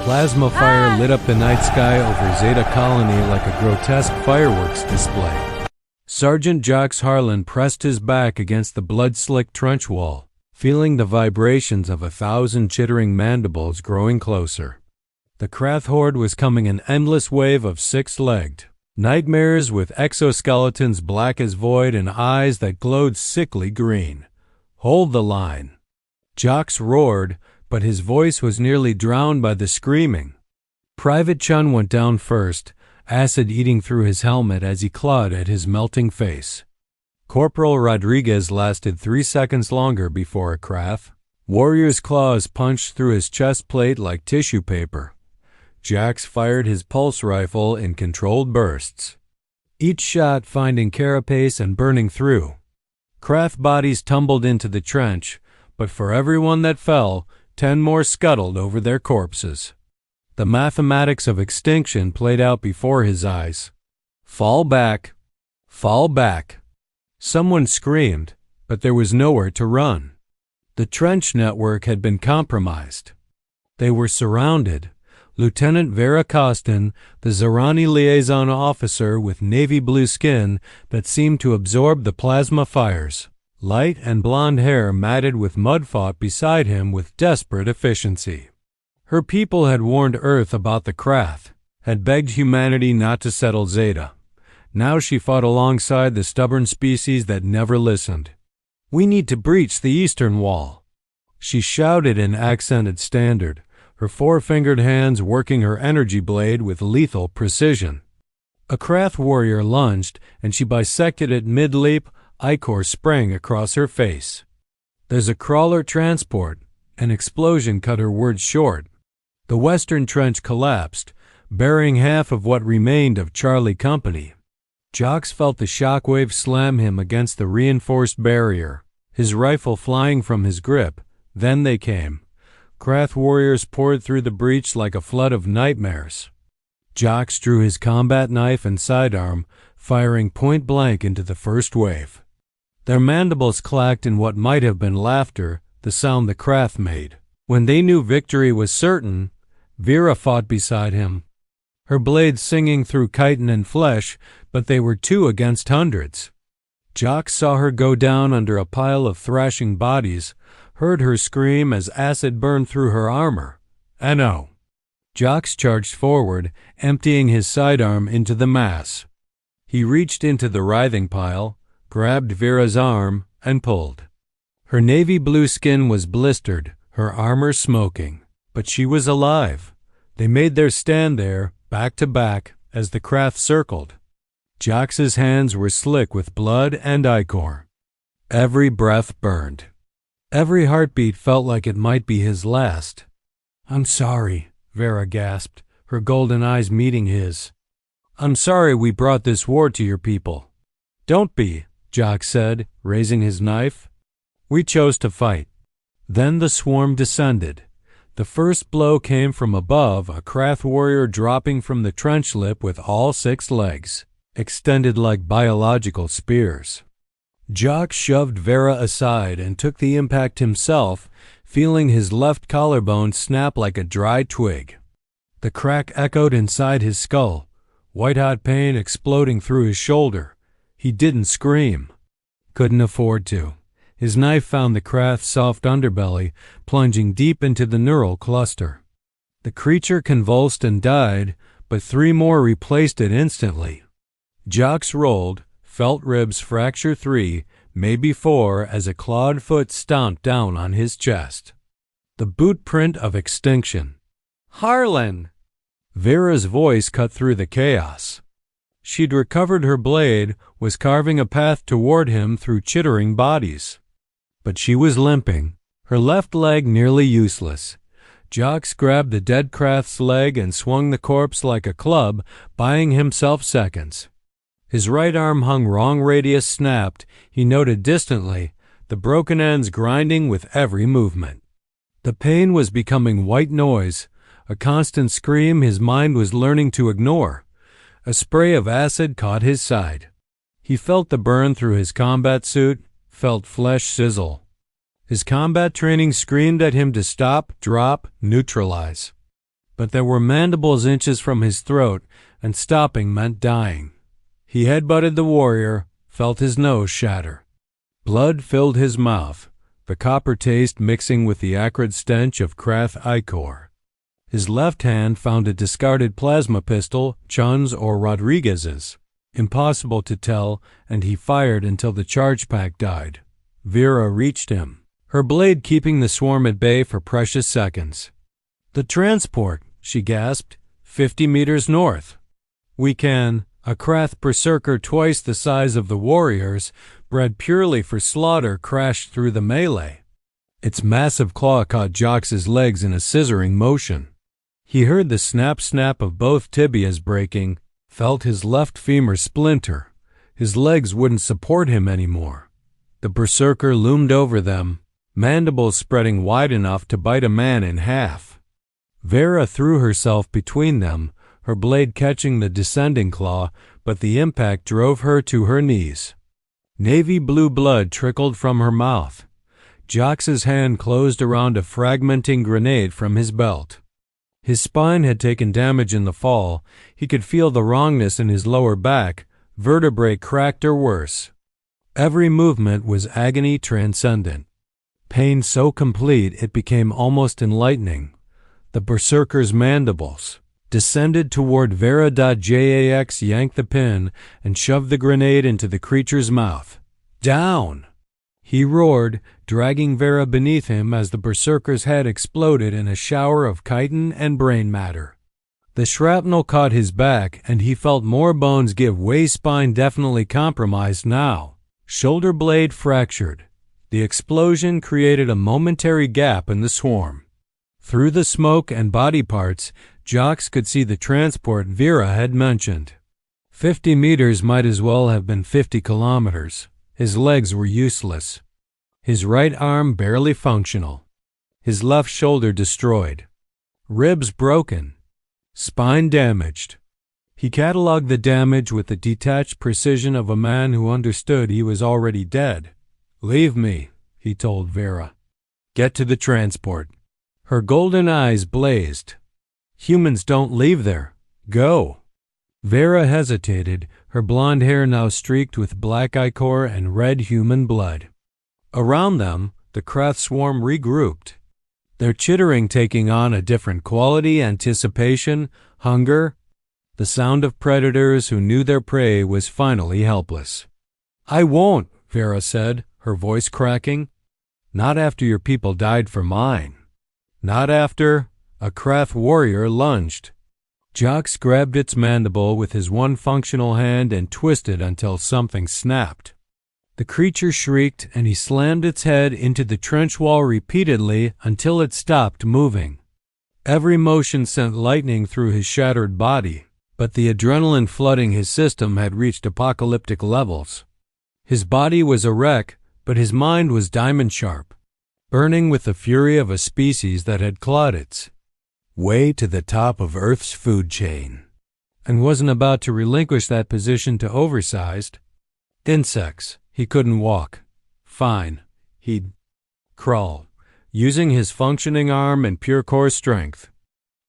Plasma fire lit up the night sky over Zeta Colony like a grotesque fireworks display. Sergeant Jacques Harlan pressed his back against the blood-slicked trench wall, feeling the vibrations of 1,000 chittering mandibles growing closer. The Krath horde was coming an endless wave of six-legged nightmares with exoskeletons black as void and eyes that glowed sickly green. Hold the line. Jacques roared, but his voice was nearly drowned by the screaming. Private Chun went down first, acid eating through his helmet as he clawed at his melting face. Corporal Rodriguez lasted 3 seconds longer before a Krath. Warrior's claws punched through his chest plate like tissue paper. Jax fired his pulse rifle in controlled bursts, each shot finding carapace and burning through. Krath bodies tumbled into the trench, but for every one that fell, 10 more scuttled over their corpses. The mathematics of extinction played out before his eyes. Fall back. Fall back. Someone screamed, but there was nowhere to run. The trench network had been compromised. They were surrounded. Lieutenant Vera Costin, the Zarani liaison officer with navy blue skin that seemed to absorb the plasma fires. Light and blonde hair matted with mud fought beside him with desperate efficiency. Her people had warned Earth about the Krath, had begged humanity not to settle Zeta. Now she fought alongside the stubborn species that never listened. "We need to breach the eastern wall," she shouted in accented standard, her four-fingered hands working her energy blade with lethal precision. A Krath warrior lunged, and she bisected it mid-leap. Ichor sprang across her face. "There's a crawler transport." An explosion cut her words short. The western trench collapsed, burying half of what remained of Charlie Company. Jacques felt the shockwave slam him against the reinforced barrier, his rifle flying from his grip. Then they came. Krath warriors poured through the breach like a flood of nightmares. Jacques drew his combat knife and sidearm, firing point blank into the first wave. Their mandibles clacked in what might have been laughter, the sound the Krath made. When they knew victory was certain, Vera fought beside him, her blade singing through chitin and flesh, but they were 2 against hundreds. Jacques saw her go down under a pile of thrashing bodies, heard her scream as acid burned through her armor. "No." Jacques charged forward, emptying his sidearm into the mass. He reached into the writhing pile, grabbed Vera's arm, and pulled. Her navy blue skin was blistered, her armor smoking, but she was alive. They made their stand there, back to back, as the Krath circled. Jacques' hands were slick with blood and ichor. Every breath burned. Every heartbeat felt like it might be his last. "I'm sorry," Vera gasped, her golden eyes meeting his. "I'm sorry we brought this war to your people." "Don't be," Jacques said, raising his knife. "We chose to fight." Then the swarm descended. The first blow came from above, a Krath warrior dropping from the trench lip with all 6 legs, extended like biological spears. Jacques shoved Vera aside and took the impact himself, feeling his left collarbone snap like a dry twig. The crack echoed inside his skull, white-hot pain exploding through his shoulder. He didn't scream. Couldn't afford to. His knife found the Krath's soft underbelly, plunging deep into the neural cluster. The creature convulsed and died, but 3 more replaced it instantly. Jacques rolled, felt ribs fracture 3, maybe 4, as a clawed foot stomped down on his chest. The boot print of extinction. "Harlan!" Vera's voice cut through the chaos. She'd recovered her blade, was carving a path toward him through chittering bodies. But she was limping, her left leg nearly useless. Jacques grabbed the dead Krath's leg and swung the corpse like a club, buying himself seconds. His right arm hung wrong radius snapped, he noted distantly, the broken ends grinding with every movement. The pain was becoming white noise, a constant scream his mind was learning to ignore. A spray of acid caught his side. He felt the burn through his combat suit, felt flesh sizzle. His combat training screamed at him to stop, drop, neutralize. but there were mandibles inches from his throat, and stopping meant dying. He headbutted the warrior, felt his nose shatter. Blood filled his mouth, the copper taste mixing with the acrid stench of Krath ichor. His left hand found a discarded plasma pistol, Chun's or Rodriguez's. Impossible to tell, and he fired until the charge pack died. Vera reached him, her blade keeping the swarm at bay for precious seconds. "The transport," she gasped, 50 meters north. "We can." A Krath berserker twice the size of the warriors, bred purely for slaughter, crashed through the melee. Its massive claw caught Jox's legs in a scissoring motion. He heard the snap-snap of both tibias breaking, felt his left femur splinter. His legs wouldn't support him anymore. The berserker loomed over them, mandibles spreading wide enough to bite a man in half. Vera threw herself between them, her blade catching the descending claw, but the impact drove her to her knees. Navy blue blood trickled from her mouth. Jox's hand closed around a fragmenting grenade from his belt. His spine had taken damage in the fall. He could feel the wrongness in his lower back, vertebrae cracked or worse. Every movement was agony transcendent. Pain so complete it became almost enlightening. The berserker's mandibles descended toward Vera. Jax yanked the pin and shoved the grenade into the creature's mouth. "Down!" He roared, dragging Vera beneath him as the berserker's head exploded in a shower of chitin and brain matter. The shrapnel caught his back, and he felt more bones give way, spine definitely compromised now. Shoulder blade fractured. The explosion created a momentary gap in the swarm. Through the smoke and body parts, Jox could see the transport Vera had mentioned. 50 meters might as well have been 50 kilometers. His legs were useless. His right arm barely functional. His left shoulder destroyed. Ribs broken. Spine damaged. He cataloged the damage with the detached precision of a man who understood he was already dead. "Leave me," he told Vera. "Get to the transport." Her golden eyes blazed. "Humans don't leave there. Go." Vera hesitated, her blonde hair now streaked with black ichor and red human blood. Around them, the Krath swarm regrouped, their chittering taking on a different quality, anticipation, hunger, the sound of predators who knew their prey was finally helpless. "I won't," Vera said, her voice cracking. "Not after your people died for mine. Not after—" A Krath warrior lunged. Jox grabbed its mandible with his one functional hand and twisted until something snapped. The creature shrieked, and he slammed its head into the trench wall repeatedly until it stopped moving. Every motion sent lightning through his shattered body, but the adrenaline flooding his system had reached apocalyptic levels. His body was a wreck, but his mind was diamond sharp, burning with the fury of a species that had clawed its way to the top of Earth's food chain, and wasn't about to relinquish that position to oversized insects. He couldn't walk. Fine, he'd crawl, using his functioning arm and pure core strength.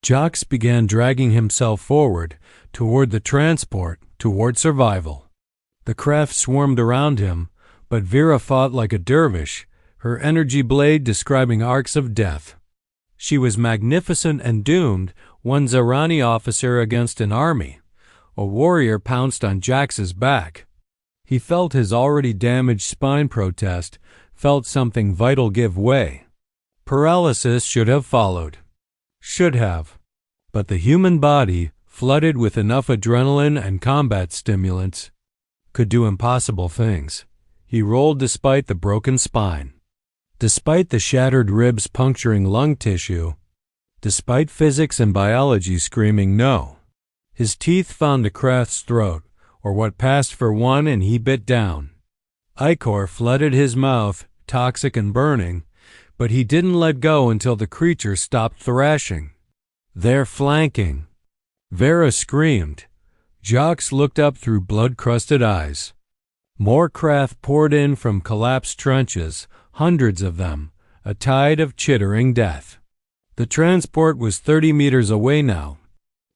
Jox began dragging himself forward, toward the transport, toward survival. The Krath swarmed around him, but Vera fought like a dervish, her energy blade describing arcs of death. She was magnificent and doomed, one Zarani officer against an army. A warrior pounced on Jax's back. He felt his already damaged spine protest, felt something vital give way. Paralysis should have followed. Should have. But the human body, flooded with enough adrenaline and combat stimulants, could do impossible things. He rolled despite the broken spine. Despite the shattered ribs puncturing lung tissue, despite physics and biology screaming no. His teeth found a Krath's throat, or what passed for one, and he bit down. Ichor flooded his mouth, toxic and burning, but he didn't let go until the creature stopped thrashing. "They're flanking." Vera screamed. Jox looked up through blood-crusted eyes. More Krath poured in from collapsed trenches, hundreds of them, a tide of chittering death. The transport was 30 meters away now.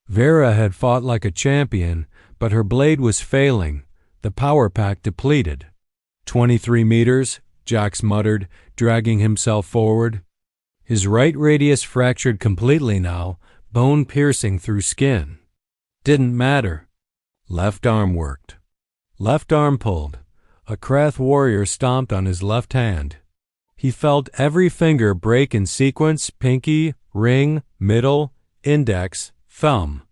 Vera had fought like a champion, but her blade was failing, the power pack depleted. 23 meters, Jax muttered, dragging himself forward. His right radius fractured completely now, bone piercing through skin. Didn't matter. Left arm worked. Left arm pulled. A Krath warrior stomped on his left hand. He felt every finger break in sequence: pinky, ring, middle, index, thumb.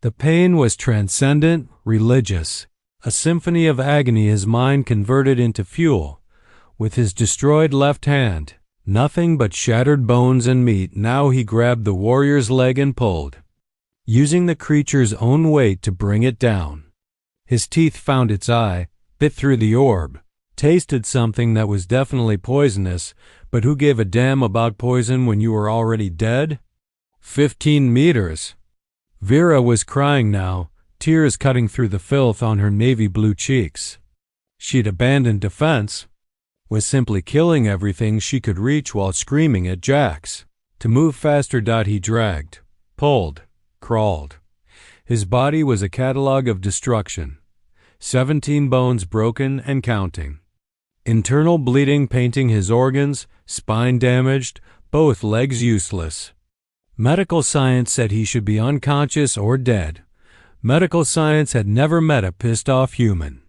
The pain was transcendent, religious, a symphony of agony his mind converted into fuel. With his destroyed left hand, nothing but shattered bones and meat, now he grabbed the warrior's leg and pulled, using the creature's own weight to bring it down. His teeth found its eye, bit through the orb, tasted something that was definitely poisonous, but who gave a damn about poison when you were already dead? 15 meters. Vera was crying now, tears cutting through the filth on her navy blue cheeks. She'd abandoned defense, was simply killing everything she could reach while screaming at Jax. To move faster, he dragged, pulled, crawled. His body was a catalog of destruction. 17 bones broken and counting. Internal bleeding painting his organs, spine damaged, both legs useless. Medical science said he should be unconscious or dead. Medical science had never met a pissed-off human.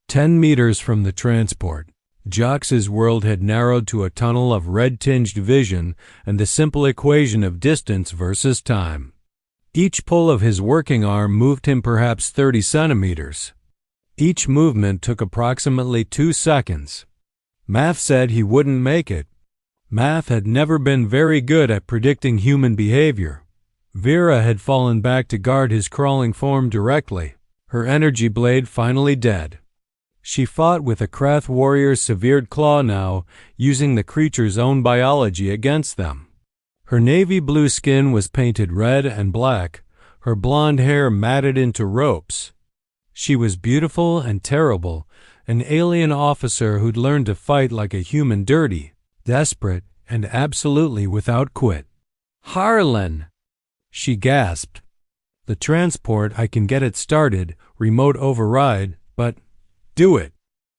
10 meters from the transport, Jax's world had narrowed to a tunnel of red-tinged vision and the simple equation of distance versus time. Each pull of his working arm moved him perhaps 30 centimeters. Each movement took approximately 2 seconds. Math said he wouldn't make it. Math had never been very good at predicting human behavior. Vera had fallen back to guard his crawling form directly, her energy blade finally dead. She fought with a Krath warrior's severed claw now, using the creature's own biology against them. Her navy blue skin was painted red and black, her blonde hair matted into ropes. She was beautiful and terrible, an alien officer who'd learned to fight like a human, dirty, desperate, and absolutely without quit. "Harlan!" she gasped. "The transport, I can get it started, remote override, but—" "Do it!"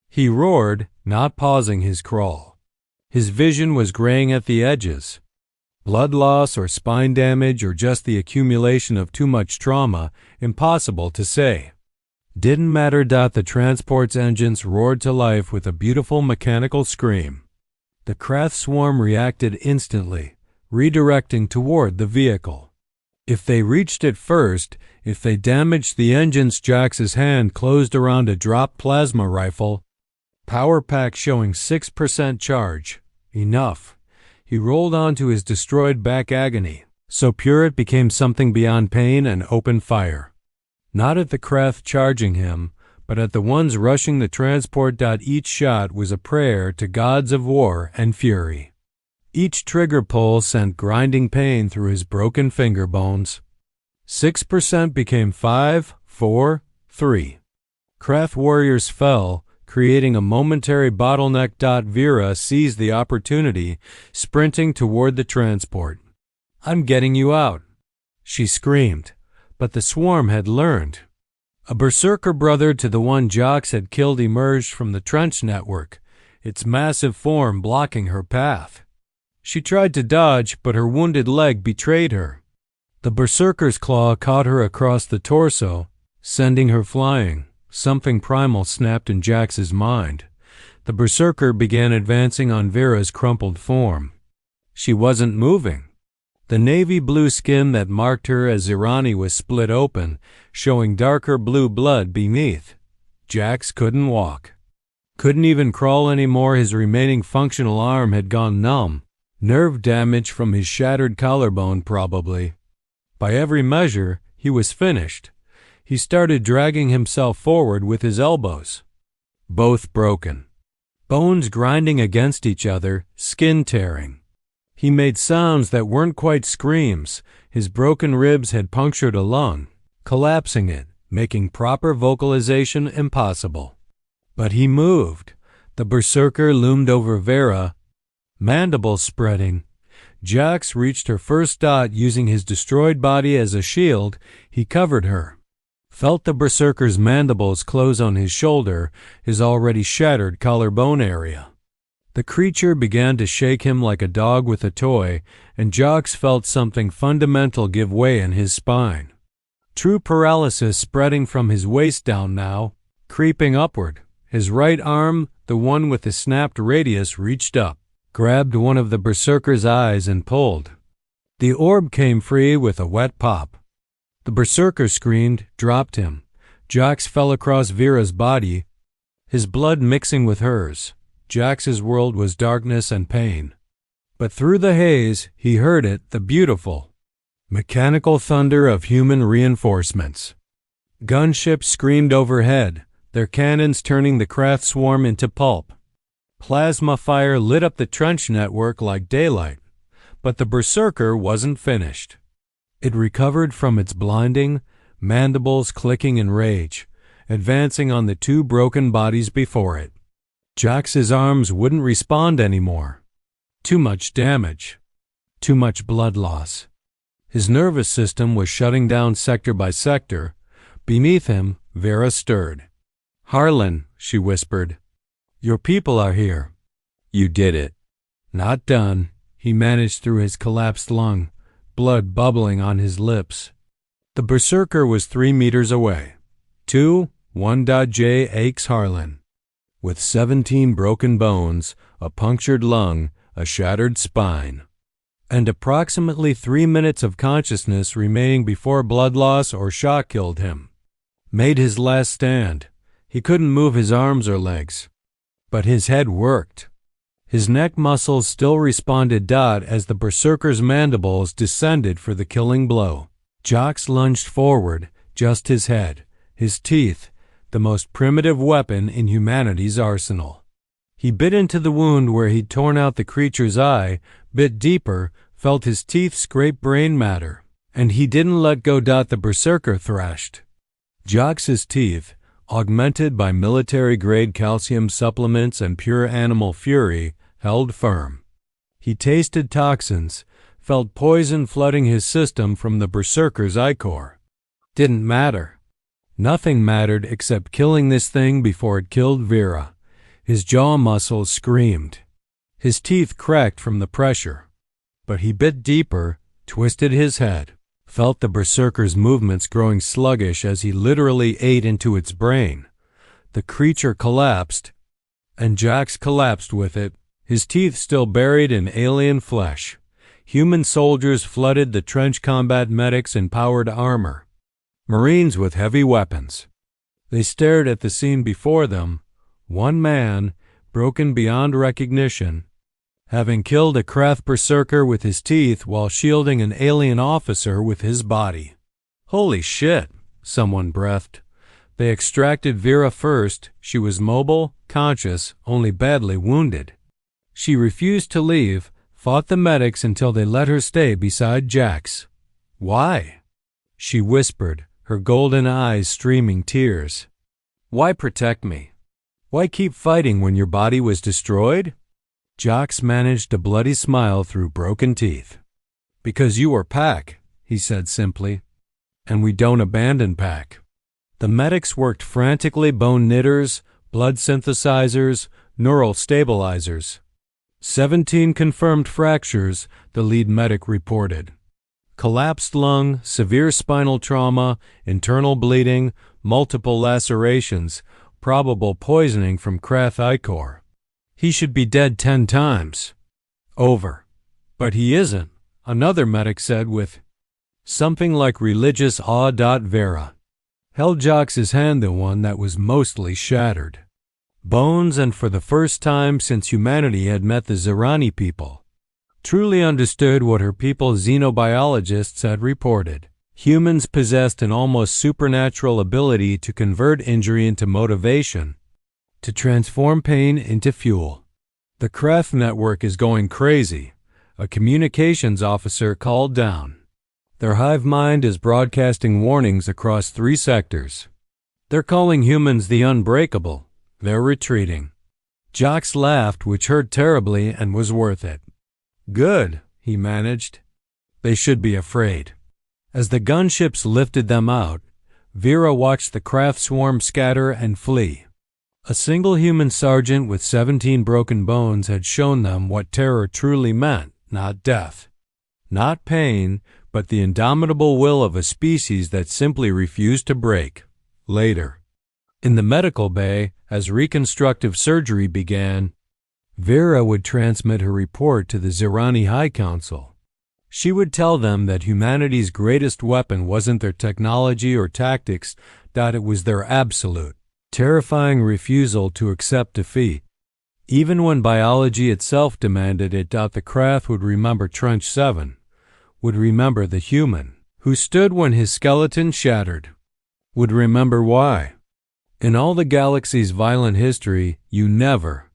he roared, not pausing his crawl. His vision was graying at the edges. Blood loss or spine damage or just the accumulation of too much trauma, impossible to say. Didn't matter. The transport's engines roared to life with a beautiful mechanical scream. The Krath swarm reacted instantly, redirecting toward the vehicle. If they reached it first, if they damaged the engines, Jax's hand closed around a drop plasma rifle. Power pack showing 6% charge. Enough. He rolled onto his destroyed back, agony, so pure it became something beyond pain, and opened fire. Not at the Krath charging him, but at the ones rushing the transport. Each shot was a prayer to gods of war and fury. Each trigger pull sent grinding pain through his broken finger bones. 6% became 5, 4, 3. Krath warriors fell, creating a momentary bottleneck. Vera seized the opportunity, sprinting toward the transport. "I'm getting you out," she screamed, but the swarm had learned. A berserker brother to the one Jax had killed emerged from the trench network, its massive form blocking her path. She tried to dodge, but her wounded leg betrayed her. The berserker's claw caught her across the torso, sending her flying. Something primal snapped in Jax's mind. The berserker began advancing on Vera's crumpled form. She wasn't moving. The navy blue skin that marked her as Irani was split open, showing darker blue blood beneath. Jax couldn't walk. Couldn't even crawl anymore. His remaining functional arm had gone numb. Nerve damage from his shattered collarbone, probably. By every measure, he was finished. He started dragging himself forward with his elbows. Both broken. Bones grinding against each other, skin tearing. He made sounds that weren't quite screams. His broken ribs had punctured a lung, collapsing it, making proper vocalization impossible. But he moved. The berserker loomed over Vera. Mandibles spreading, Jax reached her first dot using his destroyed body as a shield. He covered her. Felt the berserker's mandibles close on his shoulder, his already shattered collarbone area. The creature began to shake him like a dog with a toy, and Jax felt something fundamental give way in his spine. True paralysis spreading from his waist down now, creeping upward. His right arm, the one with the snapped radius, reached up, grabbed one of the berserker's eyes and pulled. The orb came free with a wet pop. The berserker screamed, dropped him. Jax fell across Vera's body, his blood mixing with hers. Jax's world was darkness and pain. But through the haze, he heard it, the beautiful, mechanical thunder of human reinforcements. Gunships screamed overhead, their cannons turning the craft swarm into pulp. Plasma fire lit up the trench network like daylight. But the berserker wasn't finished. It recovered from its blinding, mandibles clicking in rage, advancing on the two broken bodies before it. Jax's arms wouldn't respond anymore. Too much damage. Too much blood loss. His nervous system was shutting down sector by sector. Beneath him, Vera stirred. "Harlan," she whispered. "Your people are here." "You did it." "Not done," he managed through his collapsed lung, blood bubbling on his lips. The berserker was 3 meters away. 1.J Aches Harlan. With 17 broken bones, a punctured lung, a shattered spine, and approximately 3 minutes of consciousness remaining before blood loss or shock killed him. Made his last stand. He couldn't move his arms or legs. But his head worked. His neck muscles still responded as the berserker's mandibles descended for the killing blow. Jax lunged forward, just his head, his teeth, the most primitive weapon in humanity's arsenal. He bit into the wound where he'd torn out the creature's eye, bit deeper, felt his teeth scrape brain matter, and he didn't let go. The berserker thrashed. Jax's teeth, augmented by military-grade calcium supplements and pure animal fury, held firm. He tasted toxins, felt poison flooding his system from the berserker's ichor. Didn't matter. Nothing mattered except killing this thing before it killed Vera. His jaw muscles screamed. His teeth cracked from the pressure. But he bit deeper, twisted his head, felt the berserker's movements growing sluggish as he literally ate into its brain. The creature collapsed, and Jax collapsed with it, his teeth still buried in alien flesh. Human soldiers flooded the trench, combat medics in powered armor, Marines with heavy weapons. They stared at the scene before them. One man, broken beyond recognition, having killed a Krath berserker with his teeth while shielding an alien officer with his body. "Holy shit," someone breathed. They extracted Vera first. She was mobile, conscious, only badly wounded. She refused to leave, fought the medics until they let her stay beside Jax. "Why?" she whispered, her golden eyes streaming tears. "Why protect me? Why keep fighting when your body was destroyed?" Jax managed a bloody smile through broken teeth. "Because you are Pack," he said simply. "And we don't abandon Pack." The medics worked frantically, bone knitters, blood synthesizers, neural stabilizers. 17 confirmed fractures, the lead medic reported. Collapsed lung, severe spinal trauma, internal bleeding, multiple lacerations, probable poisoning from Krath ichor. "He should be dead 10 times. Over." "But he isn't," another medic said with something like religious awe. Vera held Jax's hand, the one that was mostly shattered. Bones, and for the first time since humanity had met the Zerani people, truly understood what her people xenobiologists had reported. Humans possessed an almost supernatural ability to convert injury into motivation, to transform pain into fuel. "The Krath network is going crazy," a communications officer called down. "Their hive mind is broadcasting warnings across 3 sectors. They're calling humans the unbreakable. They're retreating." Jocks laughed, which hurt terribly and was worth it. Good, he managed. They should be afraid. As the gunships lifted them out, Vera watched the craft swarm scatter and flee. A single human sergeant with 17 broken bones had shown them what terror truly meant, not death. Not pain, but the indomitable will of a species that simply refused to break. Later, in the medical bay, as reconstructive surgery began, Vera would transmit her report to the Zirani High Council. She would tell them that humanity's greatest weapon wasn't their technology or tactics, that it was their absolute, terrifying refusal to accept defeat. Even when biology itself demanded it, the craft would remember Trench 7, would remember the human who stood when his skeleton shattered, would remember why. In all the galaxy's violent history, you never,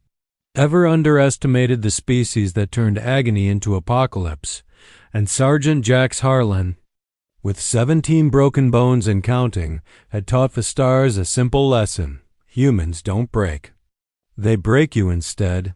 ever underestimated the species that turned agony into apocalypse, and Sergeant Jax Harlan, with 17 broken bones and counting, had taught the stars a simple lesson: humans don't break. They break you instead.